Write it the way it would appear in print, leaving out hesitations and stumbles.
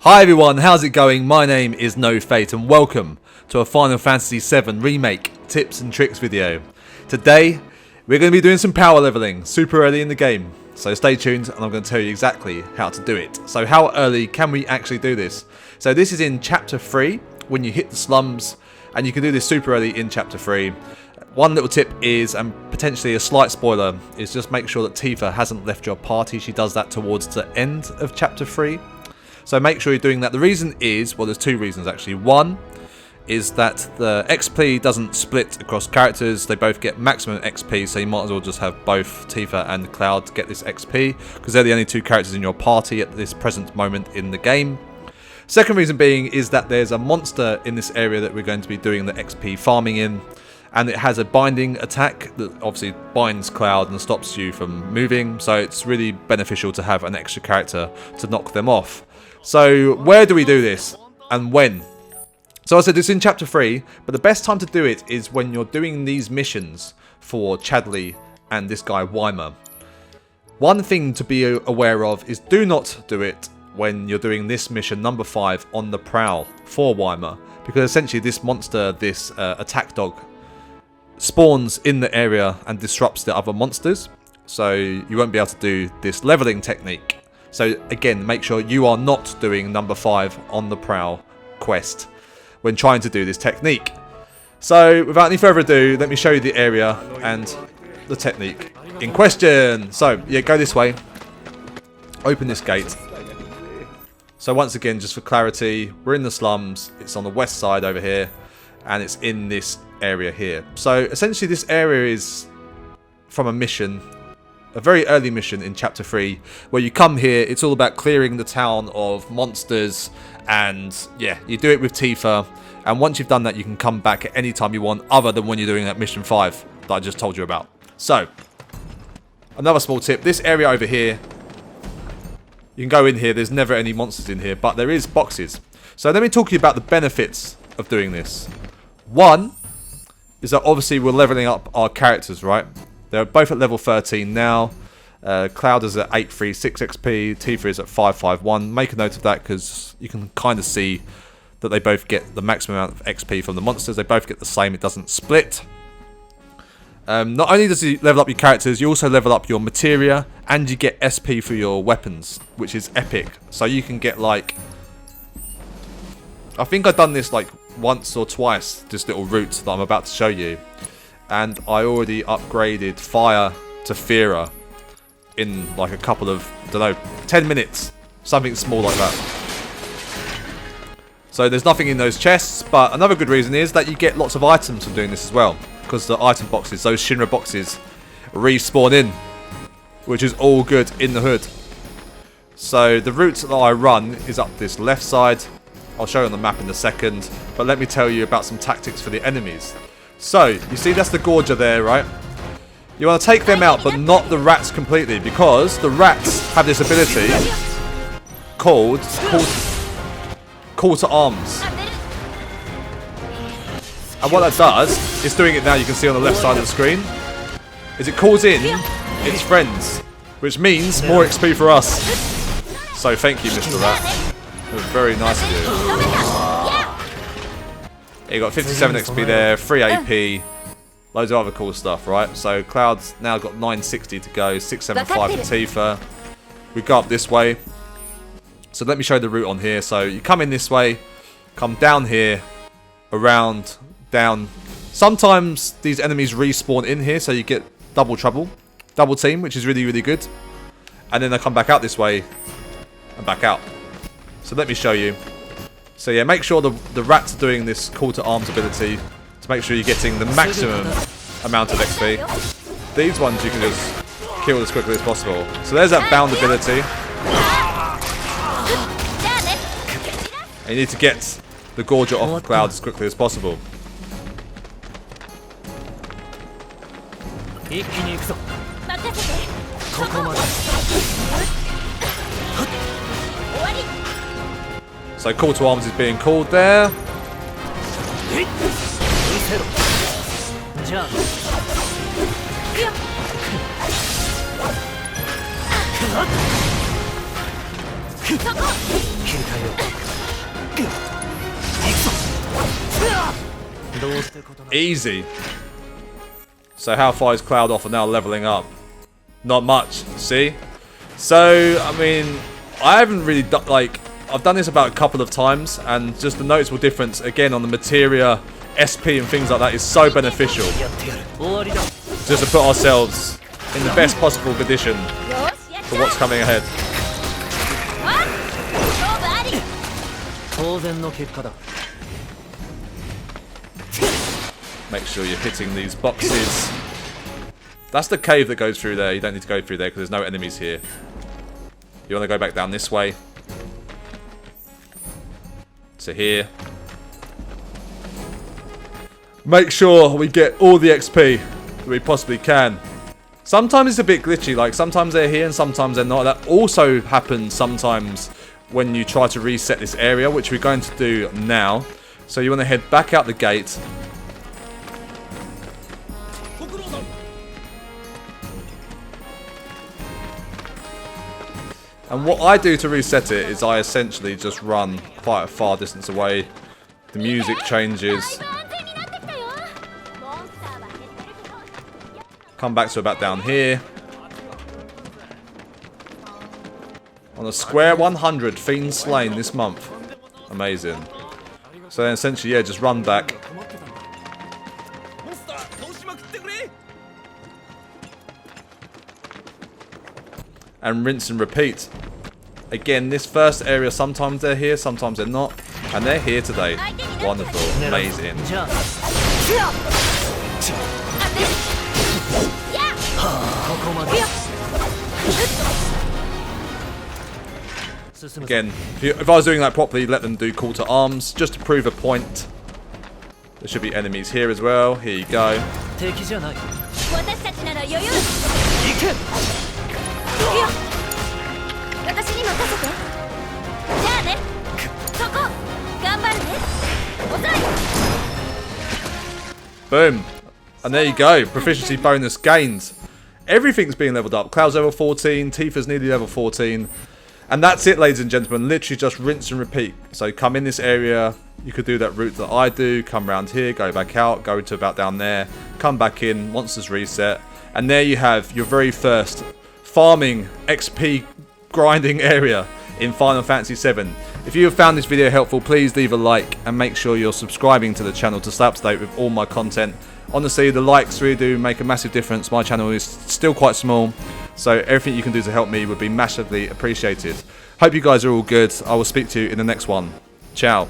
Hi everyone, how's it going? My name is No Fate and welcome to a Final Fantasy VII Remake tips and tricks video. Today, we're going to be doing some power leveling super early in the game. So stay tuned and I'm going to tell you exactly how to do it. So how early can we actually do this? So this is in Chapter 3, when you hit the slums, and you can do this super early in Chapter 3. One little tip is, and potentially a slight spoiler, is just make sure that Tifa hasn't left your party. She does that towards the end of Chapter 3. So make sure you're doing that. The reason is, well, there's two reasons actually. One is that the XP doesn't split across characters. They both get maximum XP, so you might as well just have both Tifa and Cloud get this XP, because they're the only two characters in your party at this present moment in the game. Second reason being is that there's a monster in this area that we're going to be doing the XP farming in, and it has a binding attack that obviously binds Cloud and stops you from moving, so it's really beneficial to have an extra character to knock them off. So where do we do this and when? So I said it's in Chapter 3, but the best time to do it is when you're doing these missions for Chadley and this guy Weimer. One thing to be aware of is do not do it when you're doing this mission number 5 on the prowl for Weimer, because essentially this monster, this attack dog, spawns in the area and disrupts the other monsters, so you won't be able to do this leveling technique. So again, make sure you are not doing number 5 on the prowl quest when trying to do this technique. So without any further ado, let me show you the area and the technique in question. So yeah, go this way, open this gate. So once again, just for clarity, we're in the slums, it's on the west side over here, and it's in this area here. So essentially this area is from a mission, a very early mission in Chapter 3, where you come here, it's all about clearing the town of monsters, and yeah, you do it with Tifa, and once you've done that you can come back at any time you want, other than when you're doing that mission 5 that I just told you about. So, another small tip, this area over here, you can go in here, there's never any monsters in here, but there is boxes. So let me talk to you about the benefits of doing this. One is that obviously we're leveling up our characters, right? They're both at level 13 now. Cloud is at 836 XP. Tifa is at 551. Make a note of that because you can kind of see that they both get the maximum amount of XP from the monsters. They both get the same. It doesn't split. Not only does you level up your characters, you also level up your materia, and you get SP for your weapons, which is epic. So you can get like, I think I've done this like once or twice, this little route that I'm about to show you. And I already upgraded Fire to Fira in like a couple of, I don't know, 10 minutes. Something small like that. So there's nothing in those chests, but another good reason is that you get lots of items from doing this as well. Because the item boxes, those Shinra boxes, respawn in. Which is all good in the hood. So the route that I run is up this left side. I'll show you on the map in a second. But let me tell you about some tactics for the enemies. So, you see that's the Gorger there, right? You want to take them out, but not the rats completely, because the rats have this ability called Call to Arms. And what that does, it's doing it now, you can see on the left side of the screen, is it calls in its friends, which means more XP for us. So thank you, Mr. Rat. It was very nice of you. You got 57 XP there, 3 AP, loads of other cool stuff, right? So Cloud's now got 960 to go, 675 for Tifa. We go up this way. So let me show you the route on here. So you come in this way, come down here, around, down. Sometimes these enemies respawn in here, so you get double trouble, double team, which is really, really good. And then they come back out this way and back out. So let me show you. So yeah, make sure the rats are doing this Call to Arms ability to make sure you're getting the maximum amount of XP. These ones you can just kill as quickly as possible. So there's that bound ability. And you need to get the Gorger off of Cloud as quickly as possible. So Call to Arms is being called there. Easy. So how far is Cloud off and now leveling up? Not much, see? So, I mean, I haven't really done, like, I've done this about a couple of times, and just the noticeable difference, again, on the materia, SP and things like that is so beneficial. Just to put ourselves in the best possible condition for what's coming ahead. Make sure you're hitting these boxes. That's the cave that goes through there. You don't need to go through there because there's no enemies here. You want to go back down this way. To here. Make sure we get all the XP that we possibly can. Sometimes it's a bit glitchy, like sometimes they're here and sometimes they're not. That also happens sometimes when you try to reset this area, which we're going to do now. So you want to head back out the gate. And what I do to reset it is I essentially just run quite a far distance away. The music changes. Come back to about down here. On a square 100 fiends slain this month. Amazing. So then essentially, yeah, just run back. And rinse and repeat. Again, this first area, sometimes they're here, sometimes they're not. And they're here today. Wonderful. Amazing. Again, if I was doing that properly, let them do call to arms, just to prove a point. There should be enemies here as well. Here you go. Boom. And there you go. Proficiency bonus gained. Everything's being leveled up. Cloud's level 14. Tifa's nearly level 14. And that's it, ladies and gentlemen. Literally just rinse and repeat. So come in this area. You could do that route that I do. Come around here. Go back out. Go to about down there. Come back in. Monsters reset. And there you have your very first farming XP grinding area in Final Fantasy VII. If you have found this video helpful, please leave a like and make sure you're subscribing to the channel to stay up to date with all my content. Honestly, the likes really do make a massive difference. My channel is still quite small, so everything you can do to help me would be massively appreciated. Hope you guys are all good. I will speak to you in the next one. Ciao.